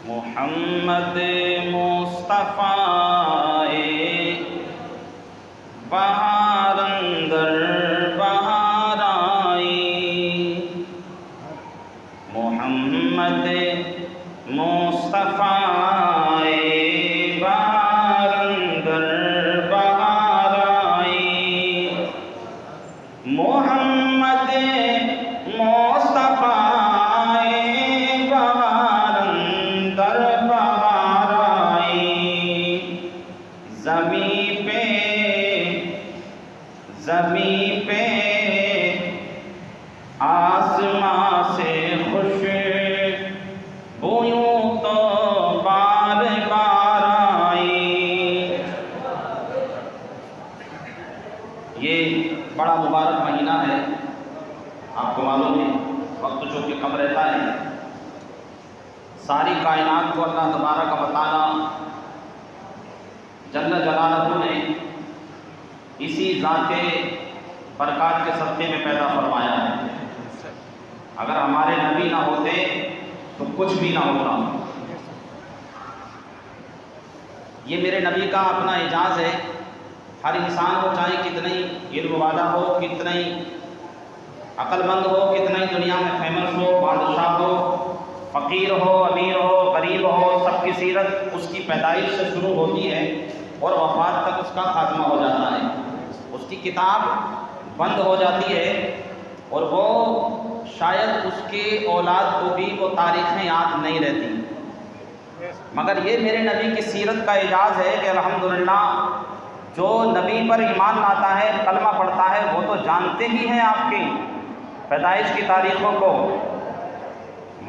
محمد مصطفیٰ بہار اندر بہار آئی، محمد مصطفیٰ بہار اندر بہار آئی، محمد مصطفیٰ زمین پہ آسمان سے خوشبوئوں تو بار بار آئی۔ یہ بڑا مبارک مہینہ ہے، آپ کو معلوم ہے وقت جو کہ کم رہتا ہے، ساری کائنات کو اللہ تبارک و تعالی جل جلالہ نے اسی ذات برکات کے صدقے میں پیدا فرمایا ہے۔ اگر ہمارے نبی نہ ہوتے تو کچھ بھی نہ ہوتا۔ یہ میرے نبی کا اپنا اعزاز ہے۔ ہر انسان کو چاہے کتنا ہی علم والا ہو، کتنا ہی عقل مند ہو، کتنا ہی دنیا میں فیمس ہو، بادشاہ ہو، فقیر ہو، امیر ہو، غریب ہو، سب کی سیرت اس کی پیدائش سے شروع ہوتی ہے اور وفات تک اس کا خاتمہ ہو جاتا ہے۔ اس کی کتاب بند ہو جاتی ہے اور وہ شاید اس کی اولاد کو بھی وہ تاریخیں یاد نہیں رہتی، مگر یہ میرے نبی کی سیرت کا اعجاز ہے کہ الحمدللہ جو نبی پر ایمان لاتا ہے، کلمہ پڑھتا ہے، وہ تو جانتے ہی ہیں آپ کی پیدائش کی تاریخوں کو،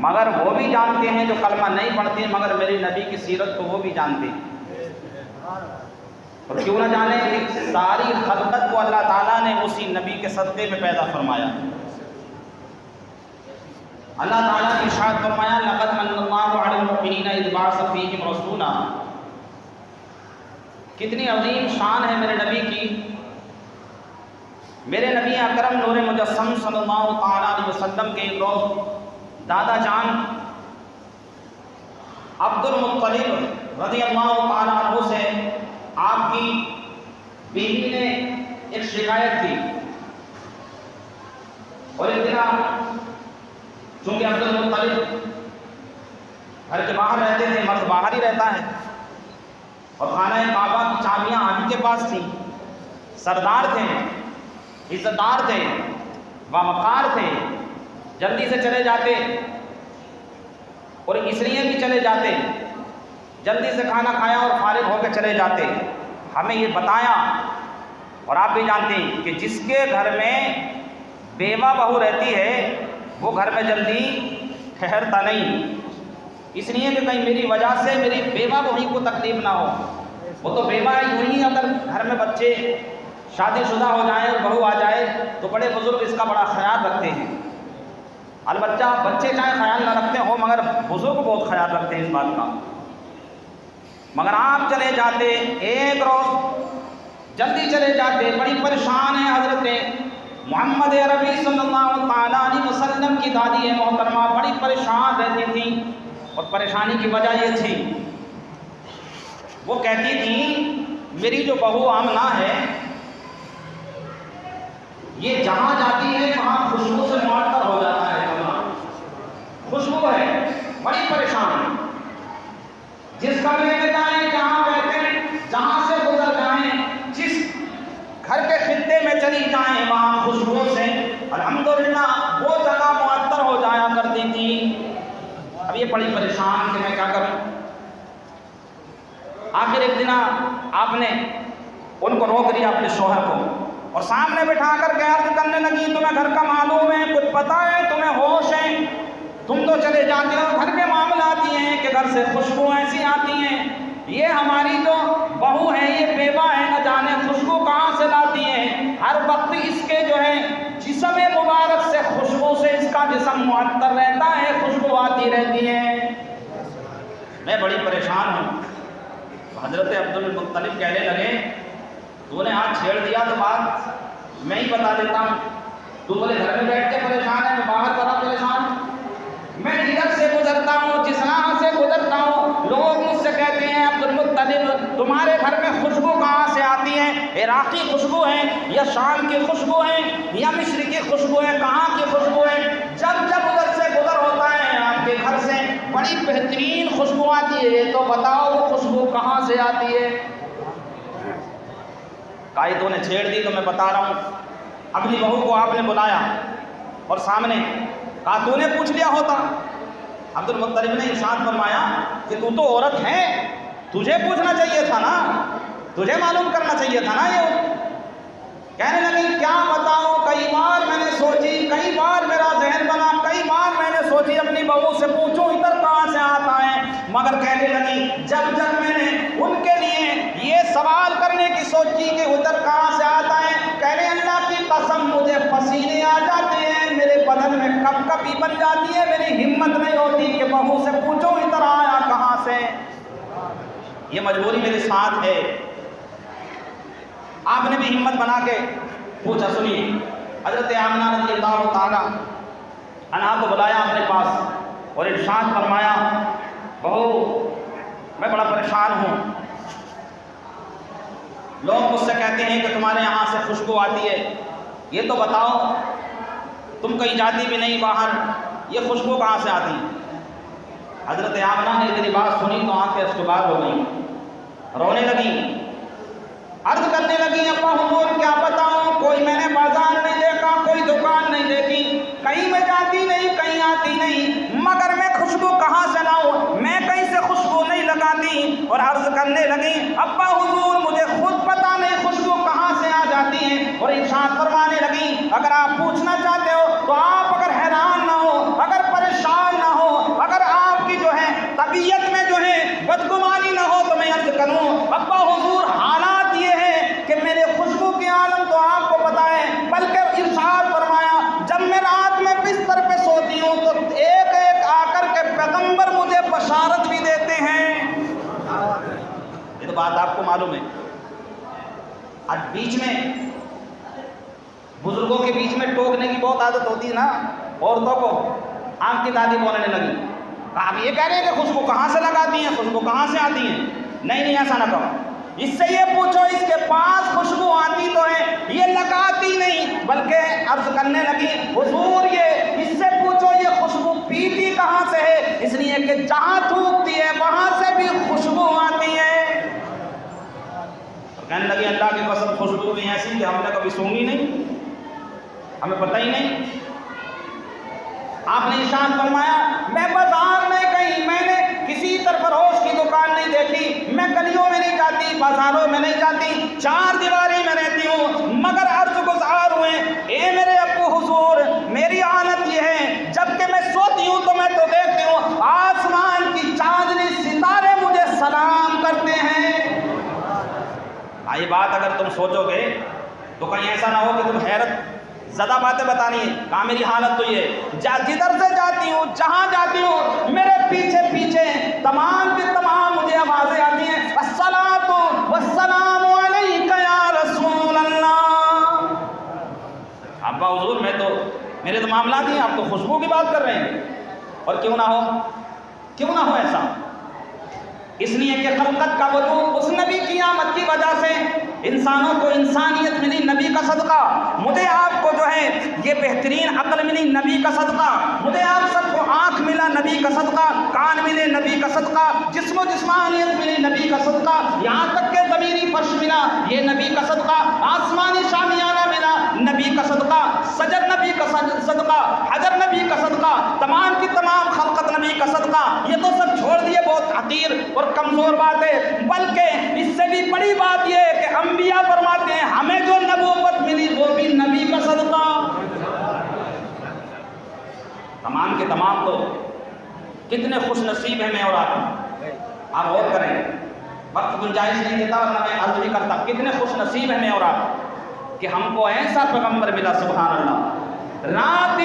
مگر وہ بھی جانتے ہیں جو کلمہ نہیں پڑھتے، مگر میرے نبی کی سیرت کو وہ بھی جانتے ہیں۔ اور کیوں نہ جانے کہ ساری خلقت کو اللہ تعالیٰ نے اسی نبی کے صدقے میں پیدا فرمایا۔ اللہ تعالیٰ نے ارشاد فرمایا لقد من اللہ علی المؤمنین اذ بعث فیہم رسولا۔ کتنی عظیم شان ہے میرے نبی کی۔ میرے نبی اکرم نور مجسم صلی اللہ تعالیٰ علیہ وسلم کے ایک روز دادا جان عبد المطلب رضی اللہ تعالیٰ عنہ سے آپ کی بیوی نے ایک شکایت کی، اور ایک دن چونکہ عبد المطلب گھر کے باہر رہتے تھے، مرد باہر ہی رہتا ہے، اور خانہ کعبہ کی چابیاں آپ کے پاس تھیں، سردار تھے، عزت دار تھے، باوقار تھے، جلدی سے چلے جاتے اور اس لیے بھی چلے جاتے جلدی سے کھانا کھایا اور فارغ ہو کے چلے جاتے۔ ہمیں یہ بتایا اور آپ بھی جانتے ہیں کہ جس کے گھر میں بیوہ بہو رہتی ہے وہ گھر میں جلدی ٹھہرتا نہیں، اس لیے کہ کہیں میری وجہ سے میری بیوہ بہو کو تکلیف نہ ہو۔ وہ تو بیوہ ہے، یوں ہی اگر گھر میں بچے شادی شدہ ہو جائیں اور بہو آ جائے تو بڑے بزرگ اس کا بڑا خیال رکھتے ہیں، البتہ بچے چاہے خیال نہ رکھتے ہو مگر بزرگ بہت خیال رکھتے ہیں اس بات کا۔ مگر آپ چلے جاتے، ایک روز جلدی چلے جاتے، بڑی پریشان ہے حضرت محمد عربی صلی اللہ تعالیٰ علیہ وسلم کی دادی محترمہ بڑی پریشان رہتی تھی، اور پریشانی کی وجہ یہ تھی وہ کہتی تھی میری جو بہو آمنہ ہے یہ جہاں جاتی ہے وہاں خوشبو سے معطر ہو جاتا ہے، خوشبو ہے، بڑی پریشان ہے، جس کمرے میں جائیں، جہاں بیٹھیں، جہاں سے گزر جائیں، جس گھر کے خطے میں چلی جائیں وہاں خوشبو سے الحمدللہ وہ جگہ معطر ہو جایا کرتی تھی۔ اب یہ بڑی پریشان کہ میں کیا کروں۔ آخر ایک دن آپ نے ان کو روک دیا اپنے شوہر کو اور سامنے بٹھا کر کے عرض کرنے لگی تمہیں گھر کا معلوم ہے، کچھ پتہ ہے، تمہیں ہوش ہے، تم تو چلے جاتے ہو، گھر کے معاملات یہ ہیں کہ گھر سے خوشبو ایسی آتی ہیں، یہ ہماری جو بہو ہے یہ بیوہ ہے، نہ جانے خوشبو کہاں سے لاتی ہے، ہر وقت اس کے جو ہے جسم مبارک سے خوشبو سے اس کا جسم معطر رہتا ہے، خوشبو آتی رہتی ہے، میں بڑی پریشان ہوں۔ حضرت عبد المطلب کہنے لگے تو نے آج چھیڑ دیا تو بات میں ہی بتا دیتا ہوں، تو بولے گھر میں بیٹھ کے پریشان ہے، میں باہر پڑا پریشان، میں جدھر سے گزرتا ہوں، جس راہ سے گزرتا ہوں، عراق کی خوشبو ہے یا شام کی خوشبو ہے یا مصر کی خوشبو ہے, کہاں کی خوشبو ہے. جب جب ادھر سے گزر ہوتا ہے آپ کے گھر سے بڑی بہترین خوشبو آتی ہے, تو بتاؤ وہ خوشبو کہاں سے آتی ہے؟ کائی تو نے چھیڑ دی تو میں بتا رہا ہوں. اپنی بہو کو آپ نے بلایا اور سامنے کہا تو نے پوچھ لیا ہوتا. عبد المطلب نے ارشاد فرمایا کہ تو عورت ہے, تجھے پوچھنا چاہیے تھا نا, تجھے معلوم کرنا چاہیے تھا نا. یہ کہنے لگی کیا بتاؤں, کئی بار میں نے سوچی, کئی بار میرا ذہن بنا, کئی بار میں نے سوچی اپنی بہو سے پوچھوں ادھر کہاں سے آتا ہے, مگر کہنے لگی جب جب میں نے ان کے لیے یہ سوال کرنے کی سوچی کہ ادھر کہاں سے آتا ہے, کہنے اللہ کی قسم مجھے پسینے آ جاتے ہیں, میرے بدن میں کپ کپی بن جاتی ہے, میری ہمت نہیں ہوتی کہ بہو سے پوچھوں ادھر آیا کہاں سے. یہ مجبوری میرے ساتھ ہے. آپ نے بھی ہمت بنا کے پوچھا. سنیے, حضرت آمنہ رضی اللہ تعالیٰ عنہا کو بلایا اپنے پاس اور ارشاد فرمایا بہو میں بڑا پریشان ہوں, لوگ مجھ سے کہتے ہیں کہ تمہارے یہاں سے خوشبو آتی ہے, یہ تو بتاؤ تم کہیں جاتی بھی نہیں باہر, یہ خوشبو کہاں سے آتی ہے؟ حضرت آمنہ نے میری بات سنی تو آنکھیں اشکبار ہو گئیں, رونے لگیں, عرض کرنے لگی ابا حضور کیا بتاؤں, کوئی میں نے بازار نہیں دیکھا, کوئی دکان نہیں دیکھی, کہیں میں جاتی نہیں, کہیں آتی نہیں, مگر میں خوشبو کہاں سے لاؤں, میں کہیں سے خوشبو نہیں لگاتی. اور عرض کرنے لگی ابا حضور مجھے خود پتہ نہیں خوشبو کہاں سے آ جاتی ہے. اور ارشاد فرمانے لگی اگر آپ پوچھنا چاہتے ہو تو آپ اگر حیران نہ ہو, اگر پریشان نہ ہو, اگر آپ کی جو ہے طبیعت میں جو ہے بدگمانی نہ ہو تو میں عرض کروں ابا حضور حالات یہ ہے کہ میرے خوشبو کی عالم تو آپ کو پتہ ہے, بلکہ ارشاد فرمایا جب میں رات میں بستر پہ سوتی ہوں تو ایک ایک آ کر کے پیغمبر مجھے بشارت بھی دیتے ہیں. یہ تو بات آپ کو معلوم ہے. آج بیچ میں بزرگوں کے بیچ میں ٹوکنے کی بہت عادت ہوتی ہے نا عورتوں کو. آپ کی دادی بولنے لگی, آپ یہ کہہ رہے ہیں کہ خوشبو کہاں سے لگاتی ہیں, خوشبو کہاں سے آتی ہیں؟ نہیں ایسا نہ کہو, اس سے یہ پوچھو اس کے پاس خوشبو آتی تو ہے, یہ لگاتی نہیں. بلکہ عرض کرنے لگی حضور یہ اس سے پوچھو یہ خوشبو پیتی کہاں سے ہے, اس لیے کہ جہاں تھوکتی ہے وہاں سے بھی خوشبو آتی ہے. کہنے لگی اللہ کی قسم خوشبو بھی ایسی کہ ہم نے کبھی سونگی نہیں, ہمیں پتہ ہی نہیں. آپ نے ارشاد فرمایا میں بازار میں کہیں میں نے کسی سرفروش کی دکان نہیں دیکھی, میں گلیوں میں نہیں جاتی, بازاروں میں نہیں جاتی, چار دیواری میں رہتی ہوں, مگر عرض گزار ہوئے اے میرے ابو حضور میری حالت یہ ہے جب کہ میں سوتی ہوں تو میں تو دیکھتی ہوں آسمان کی چاندنی ستارے مجھے سلام کرتے ہیں. یہ بات اگر تم سوچو گے تو کہیں ایسا نہ ہو کہ تم حیرت زدہ باتیں بتانی ہے. کہا میری حالت تو یہ جدھر سے جاتی ہوں, جہاں جاتی ہوں, میرے پیچھے پیچھے تمام کے تمام مجھے آوازیں آتی ہیں الصلاۃ والسلام علیک یا رسول اللہ. ابا حضور میں تو میرے تو معاملات ہیں, آپ تو خوشبو کی بات کر رہے ہیں. اور کیوں نہ ہو ایسا, اس لیے کہ خلقت کا وجود اس نبی کی آمد کی وجہ سے انسانوں کو انسانیت ملی نبی کا صدقہ, مجھے آپ کو جو ہے یہ بہترین عقل ملی نبی کا صدقہ, مجھے آپ سب کو آنکھ ملا نبی کا صدقہ, کان ملے نبی کا صدقہ, جسم و جسمانیت ملی نبی کا صدقہ, یہاں تک کہ زمینی فرش ملا یہ نبی کا صدقہ, آسمانی شامیانہ ملا نبی کا صدقہ, سجد نبی کا صدقہ, حجر نبی کا صدقہ, تمام کی تمام خلقت نبی کا صدقہ. یہ تو سب چھوڑ دیے بہت حقیر اور کمزور بات ہے, بلکہ اس سے بھی بڑی بات یہ ہے کہ انبیاء فرماتے ہیں ہمیں جو نبوت ملی وہ بھی نبی کا صدقہ. تمام کے تمام تو کتنے خوش نصیب ہیں میں اور آپ غور کریں, وقت گنجائش نہیں دیتا ورنہ میں عرض بھی کرتا, کتنے خوش نصیب ہیں میں اور آپ کہ ہم کو ایسا پیغمبر ملا. سبحان اللہ. رات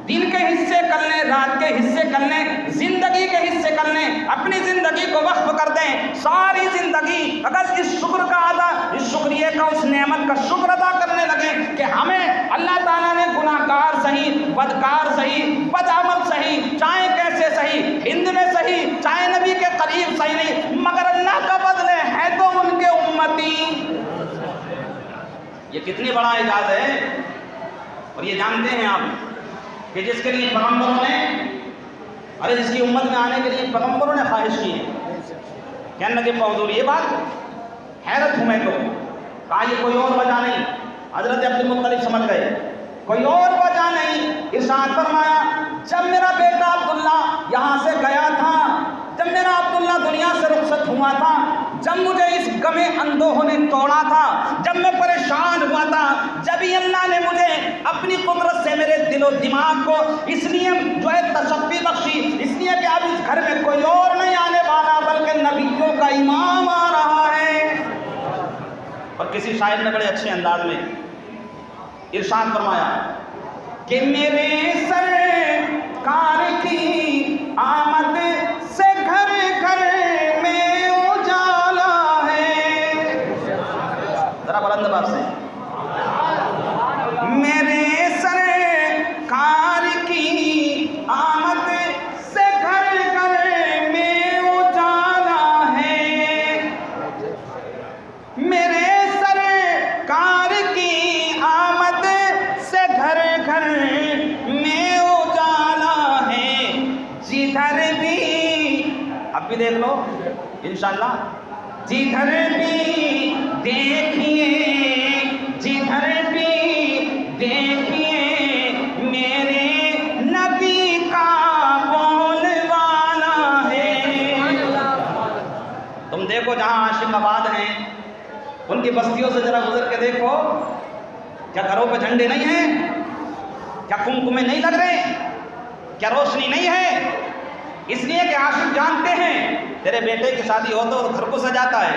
دن کے حصے کر لیں, رات کے حصے کر لیں, زندگی کے حصے کر لیں, اپنی زندگی کو وقف کر دیں, ساری زندگی اگر اس شکریہ کا اس نعمت کا شکر ادا کرنے لگیں کہ ہمیں اللہ تعالیٰ نے گناہ گار صحیح, بدکار صحیح, بدعمل صحیح, چاہے کیسے صحیح, ہند میں صحیح, چاہے نبی کے قریب صحیح نہیں, مگر اللہ کا بدل ہے تو ان کے امتی. یہ کتنی بڑا اعجاز ہے. اور یہ جانتے ہیں آپ کہ جس کے لیے پیغمبروں نے جس کی امت میں آنے کے لیے پیغمبروں نے خواہش کی ہے کہ نبی حضور، یہ بات حیرت ہوں میں تو. کہا یہ کوئی اور وجہ نہیں. حضرت عبد المطلب سمجھ گئے کوئی اور وجہ نہیں. ارشاد فرمایا جب میرا بیٹا عبداللہ یہاں سے گیا تھا، جب میرا عبداللہ دنیا سے رخصت ہوا تھا، جب مجھے اس غم اندوہ نے توڑا تھا، جب میں پریشان ہوا تھا، جب ہی اللہ نے مجھے اپنی قدرت سے میرے دل و دماغ کو اس لیے جو ہے تشفی بخشی، اس لیے کہ اب اس گھر میں کوئی اور نہیں آنے والا بلکہ نبیوں کا امام آ رہا ہے. اور کسی شاعر نے بڑے اچھے انداز میں ارشاد فرمایا کہ میرے سرکار کی آمد سے گھر گھر میں اجالا ہے. ذرا بلند آواز سے. میرے سرکار کی آمد سے گھر گھر میں اجالا ہے. میرے سرکار کی آمد سے گھر گھر میں اجالا ہے. جدھر بھی اب بھی دیکھ لو انشاءاللہ. جدھر بھی دیکھیے، جدھر بھی دیکھیے میرے نبی کا بول والا ہے. تم دیکھو جہاں عاشق آباد ہیں ان کی بستیوں سے ذرا گزر کے دیکھو، کیا گھروں پہ جھنڈے نہیں ہیں؟ کیا کمکمے نہیں لگ رہے؟ کیا روشنی نہیں ہے؟ اس لیے کہ عاشق جانتے ہیں تیرے بیٹے کی شادی ہو تو گھر کو سجاتا ہے.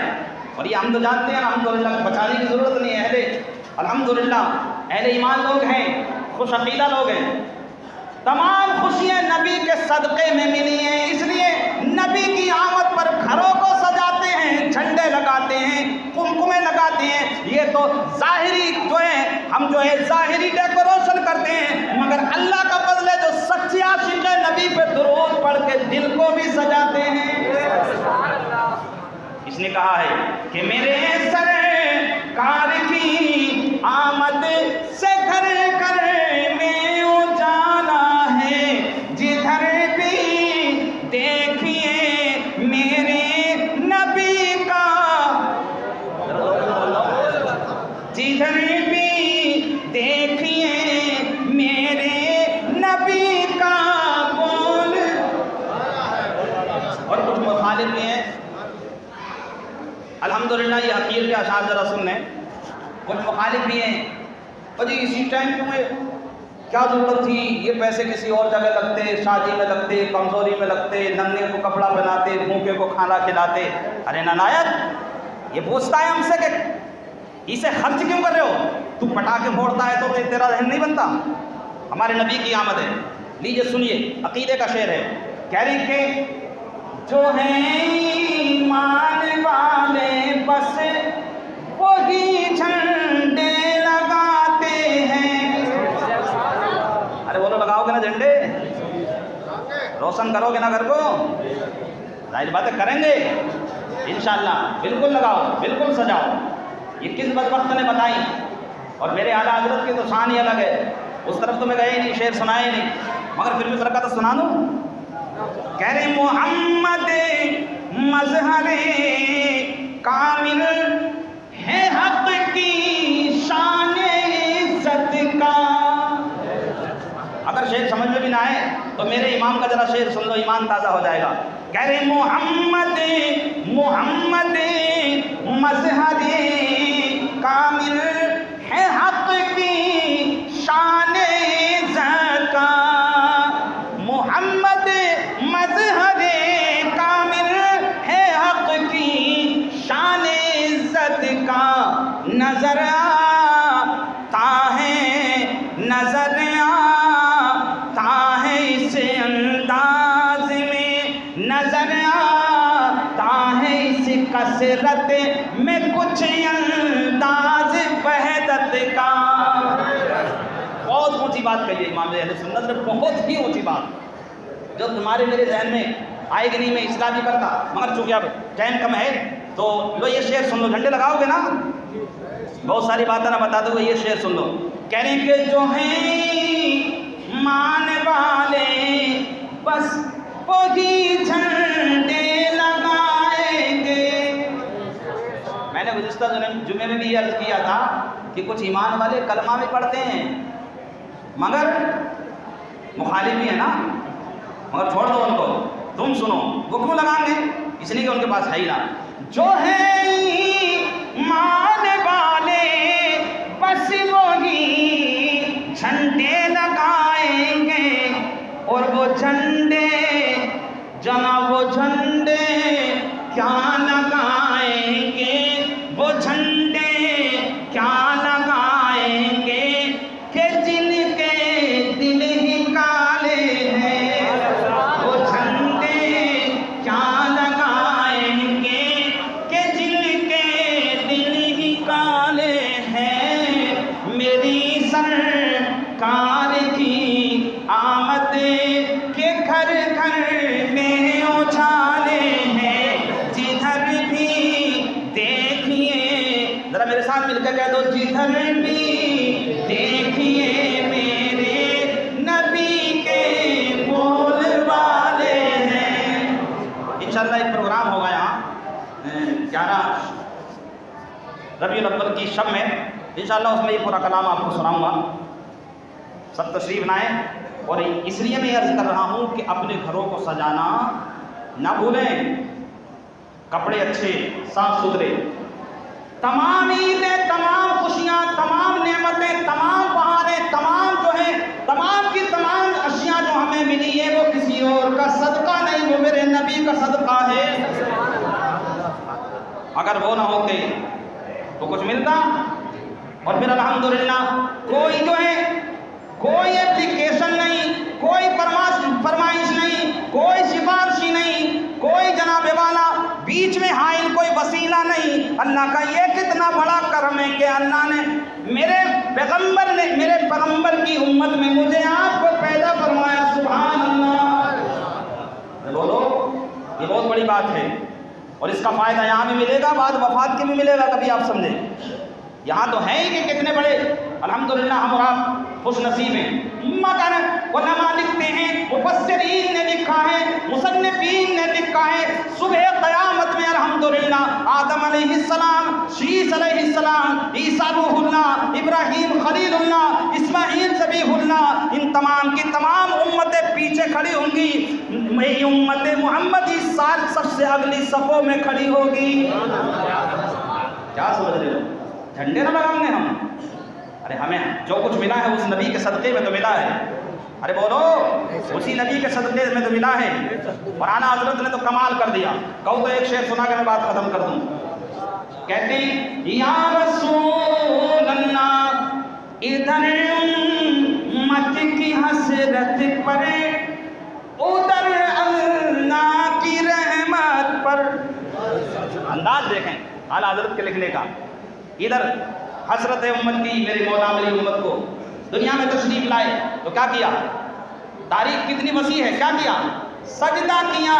اور یہ ہم تو جانتے ہیں الحمدللہ بچانے کی ضرورت نہیں ہے. الحمدللہ اہل ایمان لوگ ہیں، خوش عقیدہ لوگ ہیں. تمام خوشیاں نبی کے صدقے میں ملی ہیں، اس لیے نبی کی آمد پر گھروں کو سجاتے ہیں، جھنڈے لگاتے ہیں، کمکمے لگاتے ہیں. یہ تو ظاہری جو ہے ہم جو ہے ظاہری ڈیکوریشن کرتے ہیں، مگر اللہ کا فضل ہے جو سچے عاشق نبی پہ درود پڑھ کے دل کو بھی سجاتے ہیں. اس نے کہا ہے کہ میرے سرکار کی آمد سے گھر گھر میں اجالا ہے. جدھر بھی دیکھیے میرے نبی کا، جدھر بھی دیکھیے میرے نبی کا بول. اور کچھ مخالف بھی ہیں الحمدللہ. یہ حقیر کے اشعار ذرا سن لیں. کچھ مخالف بھی ہیں اور جی اسی ٹائم تمہیں کیا ضرورت تھی، یہ پیسے کسی اور جگہ لگتے، شادی میں لگتے، کمزوری میں لگتے، ننگے کو کپڑا پہناتے، بھوکے کو کھانا کھلاتے. ارے نالائق، یہ پوچھتا ہے ہم سے کہ اسے خرچ کیوں کر رہے ہو؟ تو پٹاخے پھوڑتا ہے تو تیرا ذہن نہیں بنتا؟ ہمارے نبی کی آمد ہے. لیجئے سنیے، عقیدے کا شعر ہے. کہہ رہی کہ جو ہیں ایمان والے بس وہی جھنڈے لگاتے ہیں. ارے بولو لگاؤ گے نا جھنڈے؟ روشن کرو گے نا گھر کو؟ ظاہر باتیں کریں گے انشاءاللہ. بالکل لگاؤ، بالکل سجاؤ. یہ کس بدبخت نے بتائی؟ اور میرے اعلیٰ حضرت کی تو شان ہی الگ ہے. اس طرف تو میں گئے نہیں، شعر سنائے نہیں، مگر پھر بھی برکت سنا دوں. کہہ رہے محمد مظہر کامل ہے حق کی شان عزت کا. اگر شعر سمجھ میں بھی نہ آئے تو میرے امام کا ذرا شعر سن لو، ایمان تازہ ہو جائے گا. کہہ رہے محمد مظہر کامل ہے حق کی شان عزت کا. محمد مظہر کامل ہے حق کی شان عزت کا. نظر آتا ہے، نظر آتا ہے اس انداز میں، نظر آتا ہے اس کثرت میں کچھ انداز وحدت کا. بہت اونچی بات کہی ہے امام اہل سنت نے، بہت ہی اونچی بات جو تمہارے میرے ذہن میں آئے گی نہیں. میں اصلاح بھی کرتا، مگر چونکہ اب ٹائم کم ہے تو لو یہ شعر سن لو. جھنڈے لگاؤ گے نا؟ بہت ساری باتیں نہ بتاتے ہوئے یہ شعر سن لو. کہہ رہے کہ جو ہیں مان والے بس وہی جھنڈے لگائیں گے. میں نے گزشتہ جمعے میں بھی یہ عرض کیا تھا کہ کچھ ایمان والے کلمہ بھی پڑھتے ہیں مگر مخالف بھی ہے نا، مگر چھوڑ دو ان کو، تم سنو وہ کیوں لگائیں گے؟ اس لیے کہ ان کے پاس ہے ہی نہ. جو ہے مان والے بس وہی جھنڈے لگائیں گے، اور وہ جھنڈے جناب وہ جھنڈے کیا لگائیں گے، وہ جھنڈے کیا لگائیں گے کہ جن کے دل ہی کالے ہیں. وہ جھنڈے کیا لگائیں گے کہ جن کے دل ہی کالے ہیں. میری سرکار کی آمد کے گھر گھر میں اجالے ہیں. جدھر بھی دیکھیے، ذرا میرے ساتھ مل کے کہہ دو، جدھر بھی دیکھیے میرے نبی کے بول والے ہیں. انشاءاللہ ایک پروگرام ہوگا یہاں 11 ربیع الاول کی شب میں، انشاءاللہ اس میں یہ پورا کلام آپ کو سناؤں گا. سب تشریف لائیں. اور اس لیے میں عرض کر رہا ہوں کہ اپنے گھروں کو سجانا نہ بھولیں، کپڑے اچھے صاف ستھرے. تمام عیدیں، تمام خوشیاں، تمام نعمتیں، تمام بہاریں، تمام جو ہیں، تمام کی تمام اشیاء جو ہمیں ملی ہے وہ کسی اور کا صدقہ نہیں، وہ میرے نبی کا صدقہ ہے. اگر وہ نہ ہوتے تو کچھ ملتا؟ اور پھر الحمدللہ کوئی جو ہے کوئی اپلیکیشن نہیں، کوئی فرمائش نہیں، کوئی سفارشی نہیں، کوئی جناب والا بیچ میں حائل کوئی وسیلہ نہیں. اللہ کا یہ کتنا بڑا کرم ہے کہ اللہ نے میرے پیغمبر کی امت میں مجھے آپ کو پیدا فرمایا. سبحان اللہ. بولو یہ بہت بڑی بات ہے، اور اس کا فائدہ یہاں بھی ملے گا، بعد وفات کے بھی ملے گا. کبھی آپ سمجھیں یہاں تو ہے ہی کہ کتنے بڑے الحمدللہ ہم اور آپ خوش نصیب ہیں. مگر علماء لکھتے ہیں، مفسرین نے لکھا ہے، مصنفین نے لکھا ہے، صبح قیامت میں الحمدللہ آدم علیہ السلام، شیس علیہ السلام، عیسیٰ روح اللہ، ابراہیم خلیل اللہ، اسماعیل ذبیح اللہ، ان تمام کی تمام امتیں پیچھے کھڑی ہوں گی. یہ امت محمدی سال سب سے اگلی صفوں میں کھڑی ہوگی. کیا سمجھ رہے ہو؟ جھنڈے نہ لگائیں گے ہم؟ ارے ہمیں جو کچھ ملا ہے اس نبی کے صدقے میں تو ملا ہے. ارے بولو اسی نبی کے صدقے میں تو ملا ہے. اور اعلیٰ حضرت نے تو کمال کر دیا. کہو تو ایک شعر سنا کے میں بات ختم کر دوں. کہتے ہیں یا رسول اللہ ادھر امت کی حسرت پر، ادھر اللہ کی رحمت پر. انداز دیکھیں اعلیٰ حضرت کے لکھنے کا. ادھر حسرت امت کی، میرے مولا میری امت کو دنیا میں تشریف لائے تو کیا کیا؟ تاریخ کتنی وسیع ہے. کیا کیا؟ سجدہ کیا.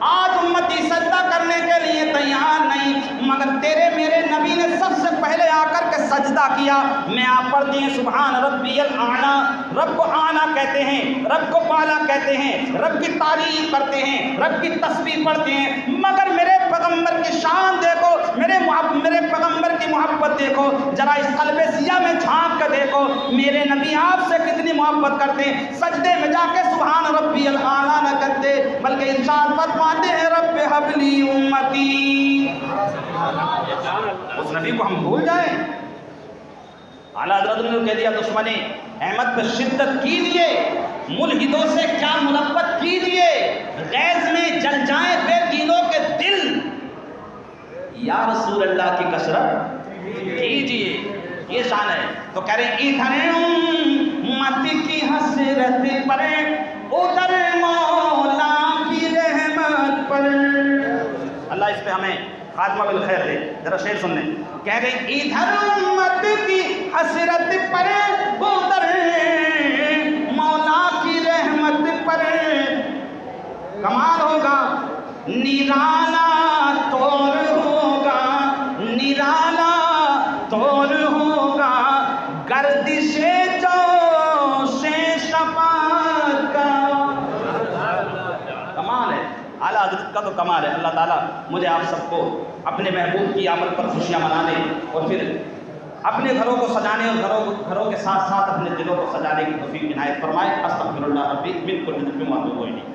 آج امتی سجدہ کرنے کے لیے تیار نہیں، مگر تیرے میرے نبی نے سب سے پہلے آ کر کے سجدہ کیا. میں آپ پڑھتے ہیں سبحان ربی الاعلیٰ. رب کو اعلیٰ کہتے ہیں، رب کو بالا کہتے ہیں، رب کی تعریف کرتے ہیں، رب کی تسبیح پڑھتے ہیں. مگر میرے پیغمبر کی شان دیکھو، میرے پیغمبر کی محبت دیکھو. ذرا اس قلب سیاہ میں جھانک کے دیکھو، میرے نبی آپ سے کتنی محبت کرتے ہیں. سجدے میں جا کے سبحان ربی الاعلیٰ نہ کرتے، بلکہ ارشاد فرماتے ہیں رب حبلی امتی. اس نبی کو ہم بھول جائیں؟ اعلیٰ حضرت نے کہہ دیا دشمن احمد پہ شدت کیجئے، ملحدوں سے کیا ملبت کیجئے، غیظ میں جل جائیں بے دینوں کے دل، یا رسول اللہ کی کثرت کیجئے. یہ شان ہے. تو کہہ رہے ادھر امت کی حسرت پر، ادھر مولا کی رحمت پر. اللہ اس پہ ہمیں خاتمہ بالخیر دے. ذرا شعر سن لیں. کہہ رہے ادھر امت کی حسرت پر، ادھر مولا کی رحمت پر. کمال ہوگا، نرالا طور ہوگا، نرالا طور گردش جوش شفاعت کا کمال ہے، اعلیٰ حضرت کا تو کمال ہے۔ اللہ تعالیٰ مجھے آپ سب کو اپنے محبوب کی آمد پر خوشیاں منانے اور پھر اپنے گھروں کو سجانے اور گھروں کے ساتھ ساتھ اپنے دلوں کو سجانے کی توفیق عنایت فرمائے۔ استغفر اللہ ربی من کل ذنب و اتوب الیہ۔